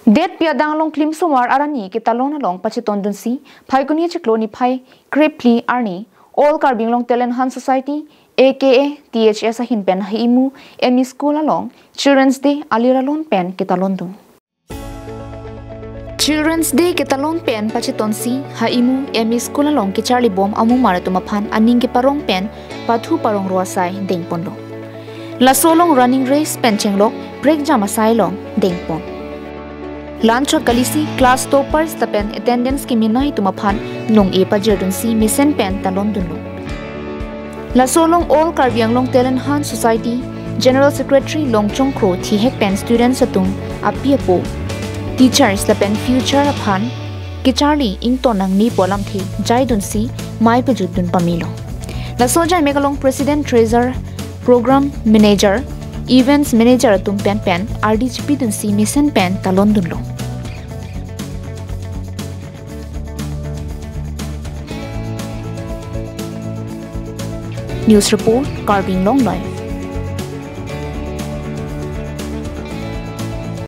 Det piadang long klim sumar arani kita long along pachiton dun si phai kunia chikloni phai krepli arni all carbing long talent han society aka THS a hin pen himu ME school along Children's Day aliralon pen kita londu Children's Day kita long pen pachiton si haimu ME school along ki Charlie Bom amu maratuma phan aning ki parong pen pathu parong ruasai deng pondo la solong running race pen chenglok break jam asai long deng pon Lancho kalisi class toppers tapen attendance ki minai tumaphan nong e pajerdun si mission pen talon dunlo La solong all karbiang long talent han society general secretary longchong kro thi hek pen students atung apiepo teachers tapen future aphan ki Charlie ing tonang ni polam thi jaidun si mai pejudun pamilo La soja megalong president treasurer program manager events manager atung pen RDGP dun si mission pen talon dunlo News report, Carbing Long Life.